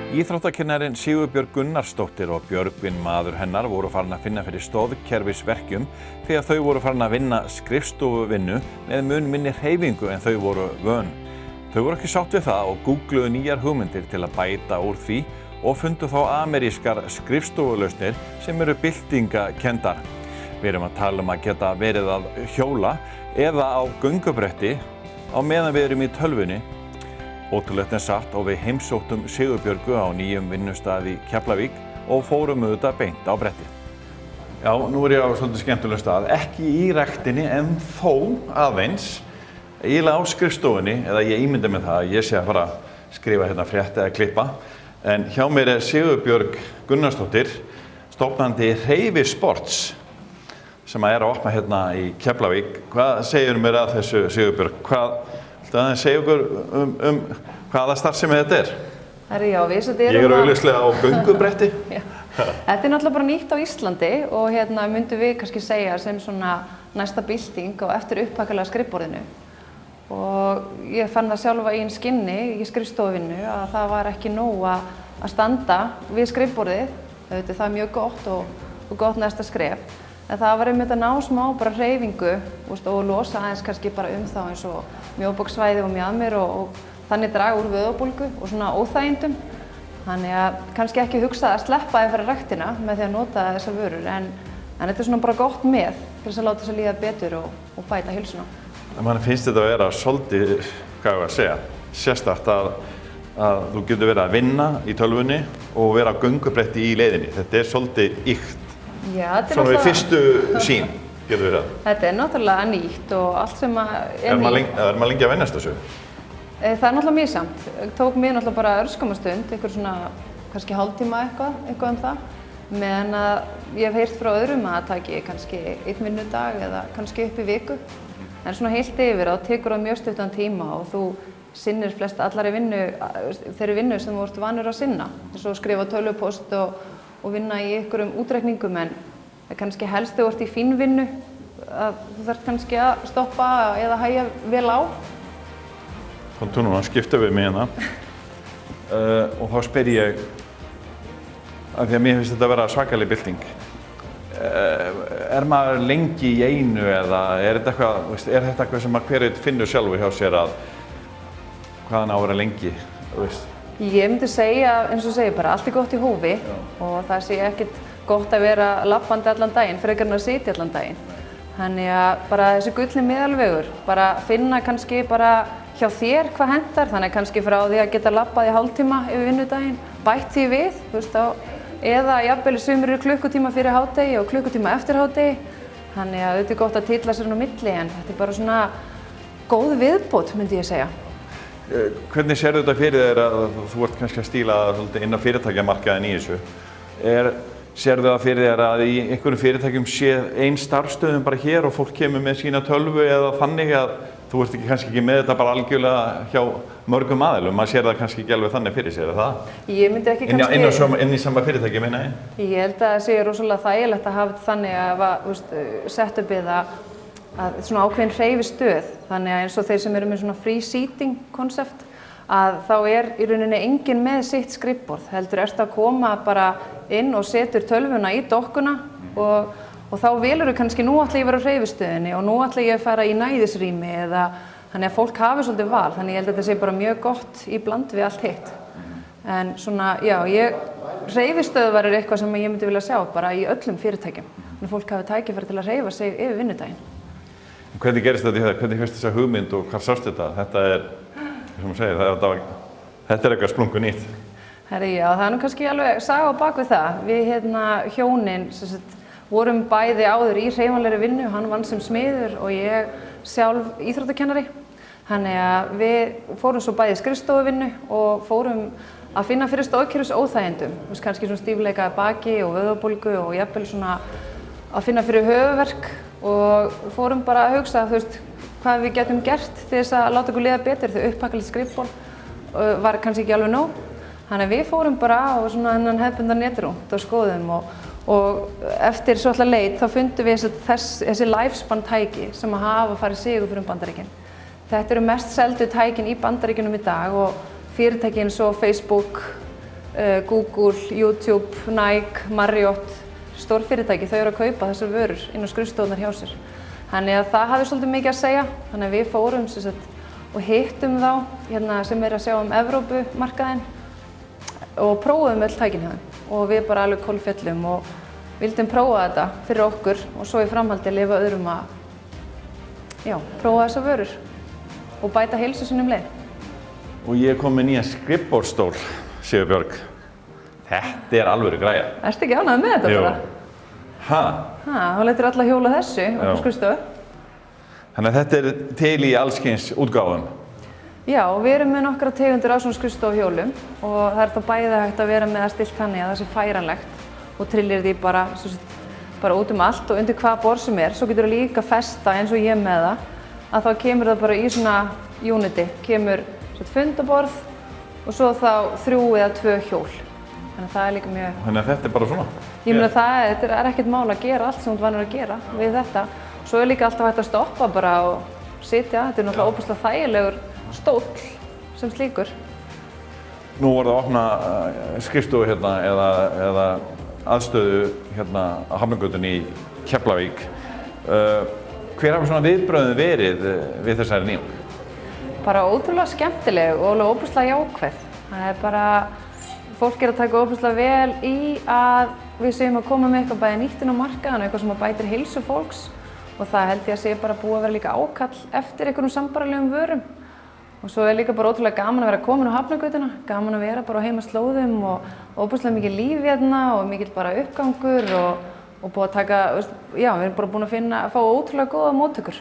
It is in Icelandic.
Íþróttakennarinn Sigurbjörg Gunnarsdóttir og Björgvin maður hennar voru farin að finna fyrir stoðkerfisverkjum þegar þau voru farin að vinna skrifstofuvinnu með mun minni hreyfingu en þau voru vön. Þau voru ekki sátt við það og googluðu nýjar hugmyndir til að bæta úr því og fundu þá amerískar skrifstofulausnir sem eru byltingakendar. Við erum að tala að geta verið að hjóla eða á göngubretti á meðan við erum í tölvunni. Ótrúlegt en satt og við heimsóttum Sigurbjörgu á nýjum vinnustað í Keflavík og fórum auðvitað beint á bretti. Já, nú ég á svolítið skemmtulegum stað, ekki í ræktinni en þó aðeins, eiginlega á skrifstofunni, eða ég ímynda með það að ég sé að fara að skrifa hérna frétt eða klippa. En hjá mér Sigurbjörg Gunnarsdóttir, stofnandi Hreyfisports, sem að opna hérna í Keflavík. Hvað segir mér að þessu, Sigurbjörg? Það segja okkur hvaða starfsemi þetta er. Já, ég augljóslega á göngubretti. Þetta er náttúrulega bara nýtt á Íslandi og myndum við kannski segja sem svona næsta bylting og eftir upphakalega skrifborðinu. Og ég fann það sjálfa í skinni í skrifstofuvinnu að það var ekki nóg að standa við skrifborðið. Það er mjög gott og gott næsta skref. En það var einmitt að ná smá bara hreyfingu og losa aðeins kannski bara þá eins og mjóbogssvæði og mjaðmir og þannig draga úr vöðvabólgu og svona óþægindum. Þannig að kannski ekki hugsa að sleppa að fara ræktina með því að nota þessar vörur en þetta er svona bara gott með til þess að láta þess að líða betur og bæta heilsuna. Man finnst þetta að vera svolítið, hvað ég að segja, sérstakt að þú getur verið að vinna í tölvunni og vera á göngubretti í leiðinni. Þetta er svolítið ýkt. Já, svona við fyrstu sín getur verið. Þetta er náttúrulega nýtt og allt sem er nýtt. Er maður lengi að venjast þessu? Það er náttúrulega misjafnt. Tók mér náttúrulega bara örskamma stund, einhver svona kannski hálftíma eitthvað það. Meðan að ég hef heyrt frá öðrum að það taki kannski 1 vinnudag eða kannski upp í viku. En svona heilt yfir þá tekur það mjög stuttan tíma og þú sinnir flest allari þeirri vinnu sem þú ert vanur að sinna. Eins og skrifa tölvupóst og vinna í einhverjum útreikningum en kannski helst þegar þú ert í fínvinnu að þú þarf kannski að stoppa eða hægja vel á. Komdu núna, skipta við mig hérna og þá spyr ég af því að mér finnst þetta að vera svakaleg bylting. Er maður lengi í einu eða er þetta eitthvað sem hver einn finnur sjálfur hjá sér að hvaðan á að vera lengi? Ég myndi segja, eins og segja bara, allt er gott í hófi og það sé ekkert gott að vera labbandi allan daginn, frekar en að sitja allan daginn. Þannig að bara þessi gullni meðalvegur, bara finna kannski bara hjá þér hvað hentar, þannig kannski frá því að geta labbað í hálftíma yfir vinnudaginn, bætt því við, eða jafnvel sumir eru klukkutíma fyrir hádegi og klukkutíma eftir hádegi. Þannig að þetta er gott að titla sér á milli en þetta er bara svona góð viðbót, myndi ég segja. Hvernig sérðu þetta fyrir þér að þú ert kannski að stíla inn á fyrirtækjamarkaðinn í þessu? Sérðu það fyrir þér að í einhverjum fyrirtækjum sé ein starfsstöðin bara hér og fólk kemur með sína tölvu eða þannig að þú ert kannski ekki með þetta bara algjörlega hjá mörgum aðilum, maður sér það kannski ekki alveg þannig fyrir sér, er það? Ég myndi ekki kannski... Inn í sama fyrirtæki, meina ég? Ég held að það sé rosalega þægilegt að hafa þetta þannig að setupið að svona ákveðin hreyfistöð, þannig að eins og þeir sem eru með svona free seating konsept að þá er í rauninni enginn með sitt skrifborð, heldur ertu að koma bara inn og setur tölvuna í dokkuna og þá velurðu kannski nú ætla ég að vera á hreyfistöðinni og nú ætla ég að fara í næðisrými eða þannig að fólk hafi svolítið val, þannig ég held að þetta sé bara mjög gott í bland við allt hitt. En svona, já, hreyfistöðvar er eitthvað sem ég myndi vilja sjá bara í öllum fyrirtækjum, þannig að fólk hafi tækifæri til að hreyfa sig yfir vinnudaginn. Hvernig gerist þetta í það? Hvernig fyrst þessa hugmynd og hvað sást þetta? Þetta er, sem þú segir, þetta er eitthvað splungu nýtt. Já, það er nú kannski alveg saga á bak við það. Við hjónin vorum bæði áður í hreyfanlegri vinnu, hann vann sem smiður og ég sjálf íþróttakennari. Þannig að við fórum svo bæði skrifstofuvinnu og fórum að finna fyrir stoðkerfis óþægindum. Kannski svona stífleika í baki og vöðvabólgu og jafnvel svona að finna fyrir höfuðverk og fórum bara að hugsa hvað við getum gert til þess að láta okkur líða betur þegar upphakkalegt skrifborð var kannski ekki alveg nóg. Þannig að við fórum bara á þennan hefðbundna netrúmt og skoðum og eftir svolítið leit þá fundum við þessi lifespan tæki sem að hafa farið sigur fyrir Bandaríkin. Þetta eru mest seldu tækin í Bandaríkjunum í dag og fyrirtæki eins og Facebook, Google, YouTube, Nike, Marriott, stórfyrirtæki, þau eru að kaupa þessar vörur inn á skrifstofunar hjá sér. Þannig að það hafði svolítið mikið að segja, þannig að við fórum og hittum þá hérna, sem er að sjá Evrópumarkaðinn og prófuðum öll tækin hjá þeim og við bara alveg kolfjöllum og vildum prófa þetta fyrir okkur og svo í framhaldi lifa öðrum að prófa þessar vörur og bæta heilsu sinni leið. Og ég kom með nýja skrifborðsstól, Sigurbjörg. Þetta alvöru græja. Ertu ekki ánægð með þetta bara? Þá letur alla hjóla þessu upp á skrifstofu. Þannig að þetta til í allskyns útgáfum? Já, við erum með nokkra tegundir á svona skrifstofuhjólum og það þá bæði hægt að vera með það stillt þannig að það sé færanlegt og trillir því bara út allt og undir hvaða borð sem er. Svo getur það líka festa eins og ég með það, að þá kemur það bara í svona unity, kemur fundaborð og svo þá 3 eða 2 hjól. Þannig að það líka mjög... Þannig að þetta bara svona? Ég meina þetta ekkert mál að gera allt sem þú vanur að gera við þetta. Svo líka alltaf hægt að stoppa bara og sitja. Þetta náttúrulega óbúslega þægilegur stóll sem slíkur. Nú voruð að opna skrifstofu hérna eða aðstöðu hérna á Hafnargötunni í Keflavík. Hver hafa svona viðbrögðin verið við þessari nýjung? Bara ótrúlega skemmtileg og alveg óbúslega jákvæð. Það bara, fólk að taka óbúslega vel í að við séum að koma með eitthvað bæði nýtt inn á markaðan, eitthvað sem bætir heilsu fólks og það held ég að sé bara búið að vera líka ákall eftir einhverjum sambærilegum vörum. Og svo líka bara ótrúlega gaman að vera komin á Hafnargötuna, gaman að vera bara á heimaslóðum og óbúslega mikið líf hérna og mikið bara uppgangur og búið að taka, við erum bara búin að fá ótrúlega góða móttökur.